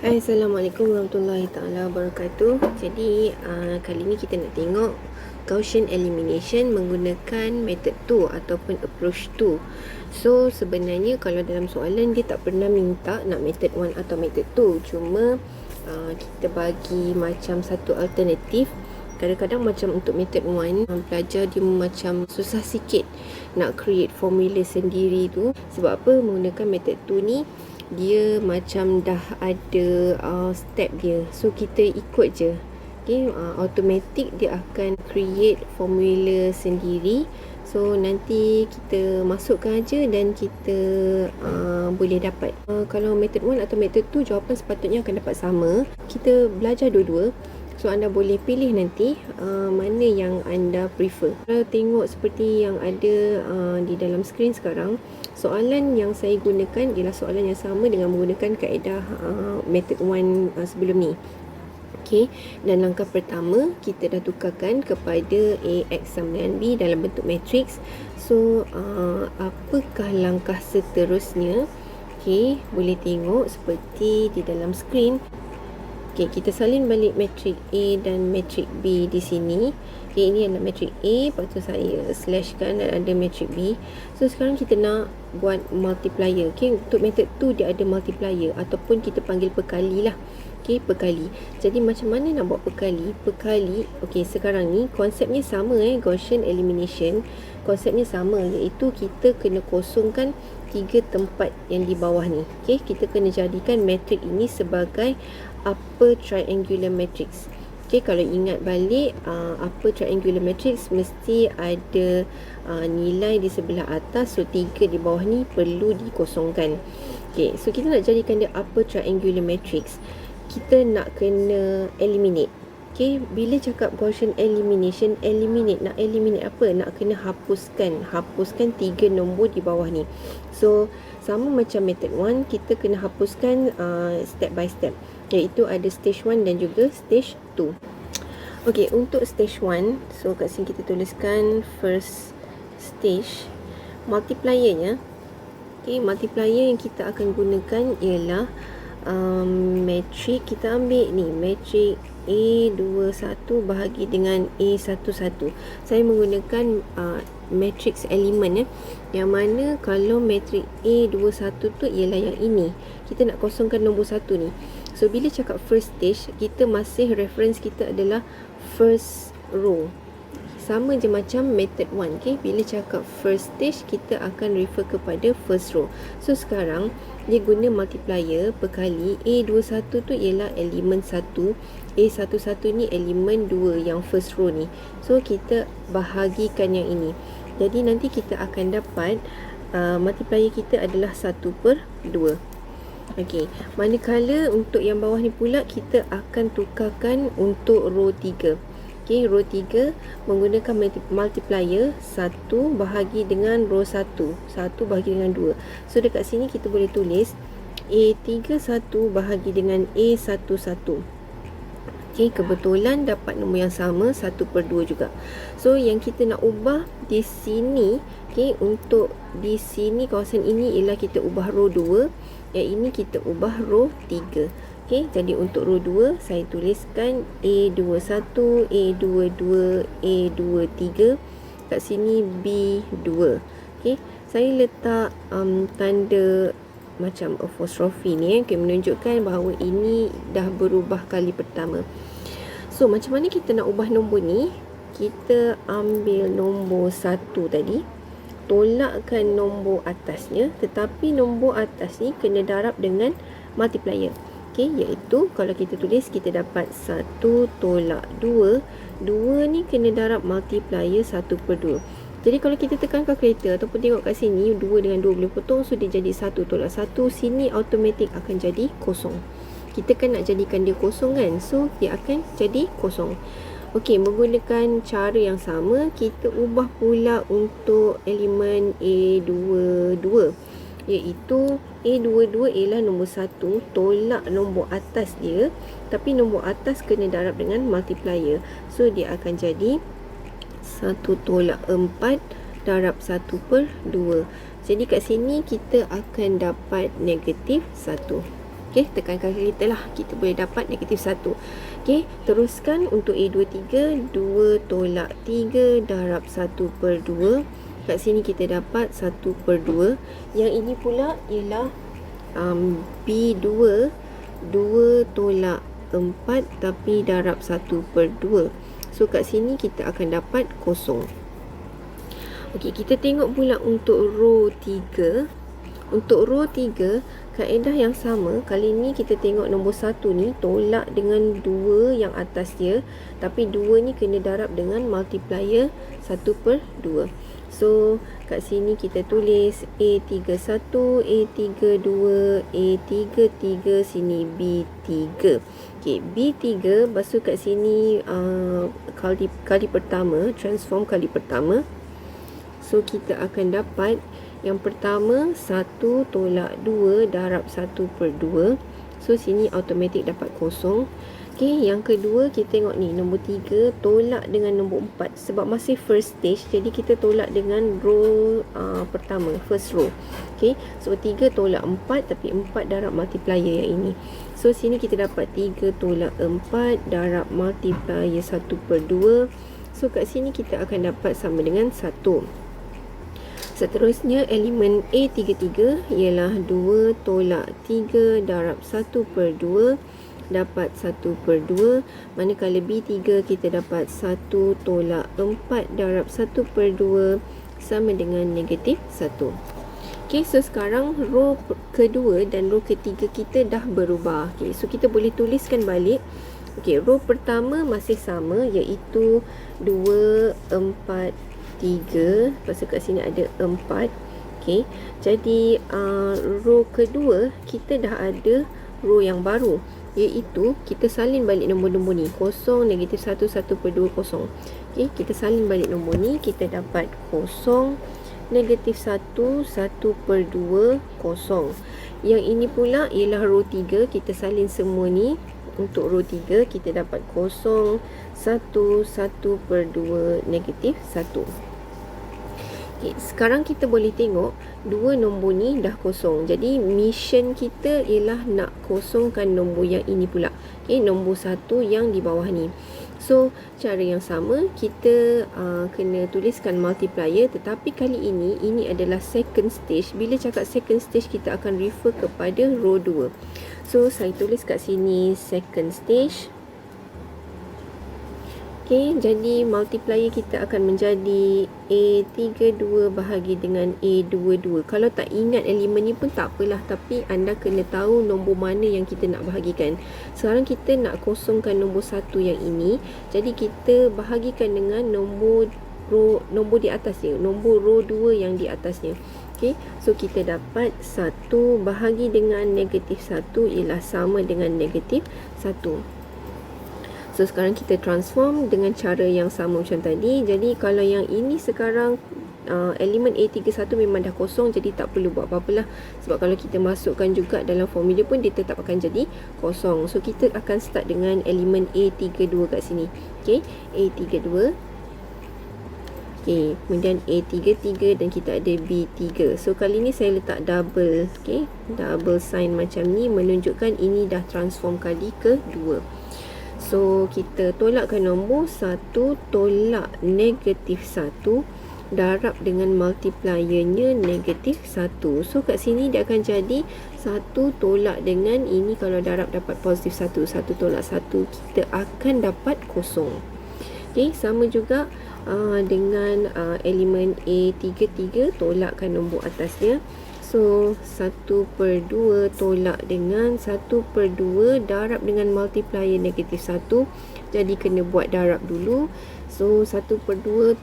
Hai, Assalamualaikum warahmatullahi taala wabarakatuh. Jadi kali ni kita nak tengok Gaussian elimination menggunakan method 2 ataupun approach 2. So sebenarnya kalau dalam soalan dia tak pernah minta nak method 1 atau method 2. Cuma kita bagi macam satu alternatif. Kadang-kadang macam untuk method 1 pelajar dia macam susah sikit nak create formula sendiri tu. Sebab apa? Menggunakan method 2 ni dia macam dah ada step dia, so kita ikut je. Automatic dia akan create formula sendiri. So nanti kita masukkan aja dan kita boleh dapat. Kalau method 1 atau method 2, jawapan sepatutnya akan dapat sama. Kita belajar dua-dua, so anda boleh pilih nanti mana yang anda prefer. Kalau tengok seperti yang ada di dalam skrin sekarang, soalan yang saya gunakan ialah soalan yang sama dengan menggunakan kaedah method 1 sebelum ni. Okey, dan langkah pertama kita dah tukarkan kepada AX sama dengan B dalam bentuk matrix. So apakah langkah seterusnya? Okey, boleh tengok seperti di dalam skrin. Okey, kita salin balik matrik A dan matrik B di sini. Okey, ini adalah matrik A, lepas tu saya slashkan dan ada matrik B. So sekarang kita nak buat multiplier. Okey, untuk method 2 dia ada multiplier ataupun kita panggil perkali lah. Okey, perkali. Jadi macam mana nak buat perkali? Perkali, okey, sekarang ni konsepnya sama Gaussian elimination. Konsepnya sama, iaitu kita kena kosongkan 3 tempat yang di bawah ni. Okey, kita kena jadikan matrik ini sebagai upper triangular matrix. Okey, kalau ingat balik upper triangular matrix mesti ada nilai di sebelah atas, so 3 di bawah ni perlu dikosongkan. Okey, so kita nak jadikan dia upper triangular matrix, kita nak kena eliminate. Okey, bila cakap Gaussian elimination, nak eliminate apa? Nak kena hapuskan 3 nombor di bawah ni. So sama macam method 1, kita kena hapuskan step by step, iaitu ada stage 1 dan juga stage 2. Okey, untuk stage 1, so kat sini kita tuliskan first stage. Multipliernya, okey, multiplier yang kita akan gunakan ialah matrik. Kita ambil ni matrik A21 bahagi dengan A11. Saya menggunakan matrix element yang mana kalau matrik A21 tu ialah yang ini, kita nak kosongkan nombor 1 ni. So bila cakap first stage, kita masih reference kita adalah first row. Sama je macam method 1. Okay? Bila cakap first stage, kita akan refer kepada first row. So sekarang dia guna multiplier perkali. A21 tu ialah elemen 1, A11 ni elemen 2 yang first row ni. So kita bahagikan yang ini. Jadi nanti kita akan dapat multiplier kita adalah 1/2. Okey, manakala untuk yang bawah ni pula kita akan tukarkan untuk row 3. Okey, row 3 menggunakan multiplier 1 bahagi dengan row 1, 1 bahagi dengan 2. So dekat sini kita boleh tulis A31 bahagi dengan A11. Okey, kebetulan dapat nombor yang sama, 1/2 juga. So yang kita nak ubah di sini, okey, untuk di sini kawasan ini ialah kita ubah row 2, yang ini kita ubah row 3. Okey, jadi untuk row 2 saya tuliskan A21, A22, A23. Kat sini B2. Okey, saya letak tanda macam apostrophe ni okay, menunjukkan bahawa ini dah berubah kali pertama. So macam mana kita nak ubah nombor ni? Kita ambil nombor 1 tadi, tolakkan nombor atasnya, tetapi nombor atas ni kena darab dengan multiplier. Okey, iaitu kalau kita tulis, kita dapat 1 tolak 2. 2 ni kena darab multiplier 1/2. Jadi kalau kita tekan kalkulator ataupun tengok kat sini, 2 dengan 2 boleh potong, so dia jadi 1 tolak 1. Sini automatik akan jadi kosong. Kita kan nak jadikan dia kosong kan, so dia akan jadi kosong. Okey, menggunakan cara yang sama, kita ubah pula untuk elemen A22, iaitu A22 ialah nombor 1, tolak nombor atas dia, tapi nombor atas kena darab dengan multiplier. So dia akan jadi 1 tolak 4 darab 1/2. Jadi kat sini kita akan dapat negatif 1. Okey, tekan kalkulator lah. Kita boleh dapat negatif 1. Okey, teruskan untuk A23. 2 tolak 3 darab 1 per 2. Kat sini kita dapat 1 per 2. Yang ini pula ialah B2. 2 tolak 4 tapi darab 1 per 2. So kat sini kita akan dapat kosong. Okey, kita tengok pula untuk row 3. Untuk row 3, kaedah yang sama. Kali ni kita tengok nombor 1 ni tolak dengan 2 yang atas dia. Tapi 2 ni kena darab dengan multiplier 1 per 2. So, kat sini kita tulis A31, A32, A33, sini B3. Okay, B3, lepas tu kat sini kali pertama, transform kali pertama. So, kita akan dapat yang pertama 1 tolak 2 darab 1 per 2. So sini automatik dapat kosong. Okey, yang kedua kita tengok ni nombor 3 tolak dengan nombor 4 sebab masih first stage, jadi kita tolak dengan row pertama, first row. Okey, so 3 tolak 4 tapi 4 darab multiplier yang ini. So sini kita dapat 3 tolak 4 darab multiplier 1 per 2. So kat sini kita akan dapat sama dengan 1. Seterusnya elemen A33 ialah 2 tolak 3 darab 1 per 2 dapat 1 per 2. Manakala B3 kita dapat 1 tolak 4 darab 1 per 2 sama dengan negatif 1. Okay, so sekarang row kedua dan row ketiga kita dah berubah. Okay, so kita boleh tuliskan balik. Okay, row pertama masih sama iaitu 2, 4, 3. Lepas tu kat sini ada 4. Okay, jadi row kedua kita dah ada row yang baru, iaitu kita salin balik nombor-nombor ni. 0, negatif 1, 1 per 2, 0. Okay, kita salin balik nombor ni, kita dapat 0, negatif 1, 1 per 2, 0. Yang ini pula ialah row 3, kita salin semua ni. Untuk row 3 kita dapat 0, 1, 1 per 2, negatif 1. Okay, sekarang kita boleh tengok dua nombor ni dah kosong. Jadi mission kita ialah nak kosongkan nombor yang ini pula. Okay, nombor 1 yang di bawah ni. So, cara yang sama kita kena tuliskan multiplier, tetapi kali ini adalah second stage. Bila cakap second stage kita akan refer kepada row 2. So, saya tulis kat sini second stage. Okay, jadi multiplier kita akan menjadi A32 bahagi dengan A22. Kalau tak ingat elemen ni pun tak apalah, tapi anda kena tahu nombor mana yang kita nak bahagikan. Sekarang kita nak kosongkan nombor 1 yang ini. Jadi kita bahagikan dengan nombor di atas dia, nombor row 2 yang di atasnya. Okay, so kita dapat 1 bahagi dengan negatif 1 ialah sama dengan negatif 1. So sekarang kita transform dengan cara yang sama macam tadi. Jadi kalau yang ini sekarang elemen A31 memang dah kosong, jadi tak perlu buat apa-apalah. Sebab kalau kita masukkan juga dalam formula pun dia tetap akan jadi kosong. So kita akan start dengan elemen A32 kat sini. Okay, A32. Okay, kemudian A33 dan kita ada B3. So kali ni saya letak double. Okay, double sign macam ni menunjukkan ini dah transform kali ke-2. So, kita tolakkan nombor 1 tolak negatif 1 darab dengan multipliernya negatif 1. So, kat sini dia akan jadi 1 tolak dengan ini, kalau darab dapat positif 1. 1 tolak 1, kita akan dapat kosong. Okay, sama juga dengan elemen A33, tolakkan nombor atas dia. So, 1 per 2 tolak dengan 1 per 2 darab dengan multiplier negatif 1. Jadi, kena buat darab dulu. So, 1 per 2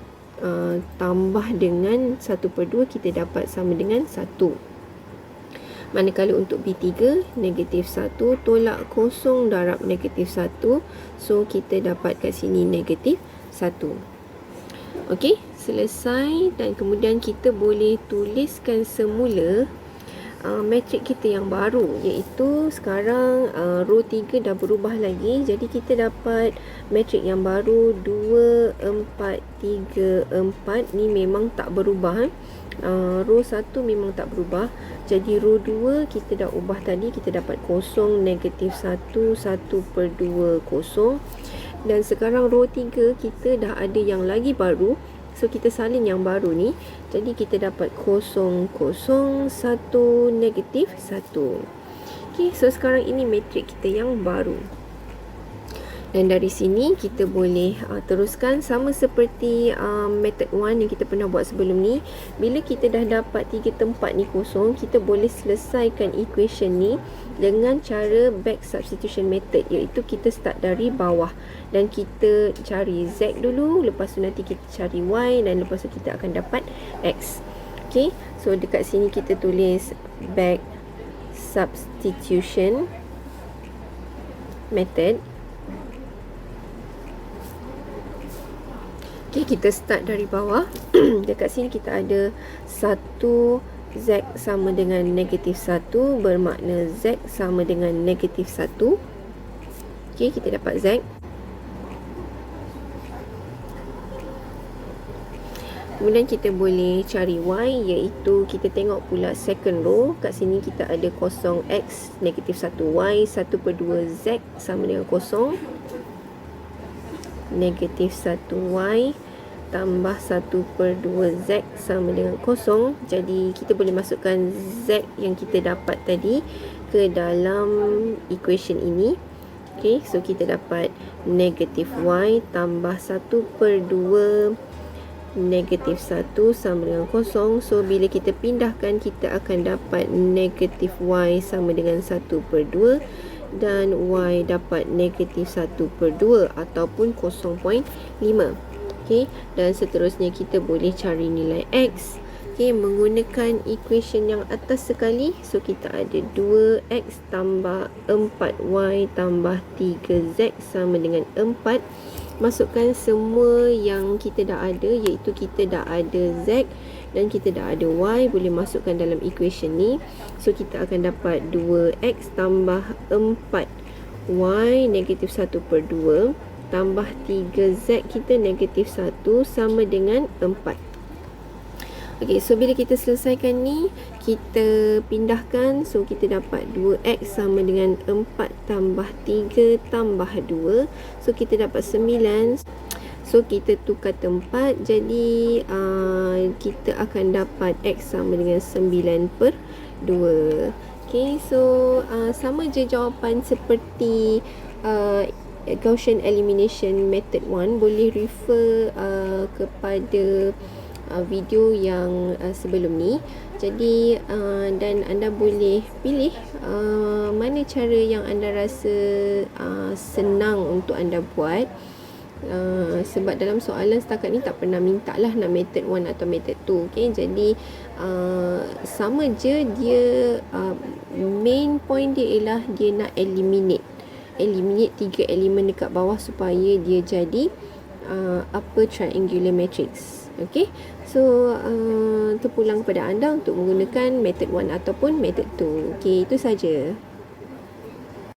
tambah dengan 1 per 2, kita dapat sama dengan 1. Manakala untuk B3, negatif 1 tolak 0 darab negatif 1. So, kita dapat kat sini negatif 1. Okey, selesai, dan kemudian kita boleh tuliskan semula matrik kita yang baru, iaitu sekarang row 3 dah berubah lagi. Jadi kita dapat matrik yang baru 2, 4, 3, 4. Ni memang tak berubah. row 1 memang tak berubah. Jadi row 2 kita dah ubah tadi, kita dapat kosong, negatif 1, 1/2 kosong. Dan sekarang row 3 kita dah ada yang lagi baru. So kita salin yang baru ni. Jadi kita dapat kosong, kosong, 1, negatif 1. Okay, so sekarang ini matrik kita yang baru. Dan dari sini kita boleh teruskan sama seperti method 1 yang kita pernah buat sebelum ni. Bila kita dah dapat 3 tempat ni kosong, kita boleh selesaikan equation ni dengan cara back substitution method, iaitu kita start dari bawah dan kita cari Z dulu, lepas tu nanti kita cari Y dan lepas tu kita akan dapat X. Okay, so dekat sini kita tulis back substitution method. Okay, kita start dari bawah. Dekat sini kita ada 1 Z sama dengan negatif 1, bermakna Z sama dengan negatif 1. Okay, kita dapat Z. Kemudian kita boleh cari Y, iaitu kita tengok pula second row. Kat sini kita ada kosong X, negatif 1Y, 1/2 Z sama dengan kosong, negatif 1Y tambah 1/2 Z sama dengan kosong. Jadi kita boleh masukkan Z yang kita dapat tadi ke dalam equation ini. Okay, so kita dapat negatif Y tambah 1/2 negatif 1 sama dengan kosong. So bila kita pindahkan, kita akan dapat negatif Y sama dengan 1/2 dan Y dapat negatif 1/2 ataupun 0.5. Okay, dan seterusnya kita boleh cari nilai X. Okay, menggunakan equation yang atas sekali. So kita ada 2X tambah 4Y tambah 3Z sama dengan 4. Masukkan semua yang kita dah ada, iaitu kita dah ada Z dan kita dah ada Y, boleh masukkan dalam equation ni. So kita akan dapat 2X tambah 4Y negatif 1/2 tambah 3Z kita negatif 1 sama dengan 4. Okey, so bila kita selesaikan ni, kita pindahkan. So kita dapat 2X sama dengan 4 tambah 3 tambah 2. So kita dapat 9. So kita tukar tempat, jadi kita akan dapat X sama dengan 9/2. Okay, so sama je jawapan seperti Gaussian elimination method 1. Boleh refer kepada video yang sebelum ni. Jadi dan anda boleh pilih mana cara yang anda rasa senang untuk anda buat. Sebab dalam soalan setakat ni tak pernah minta lah nak method 1 atau method 2. Okay, jadi sama je dia. Main point dia ialah dia nak eliminate 3 elemen dekat bawah supaya dia jadi upper triangular matrix. Okay, so terpulang kepada anda untuk menggunakan method 1 ataupun method 2. Okay, itu saja.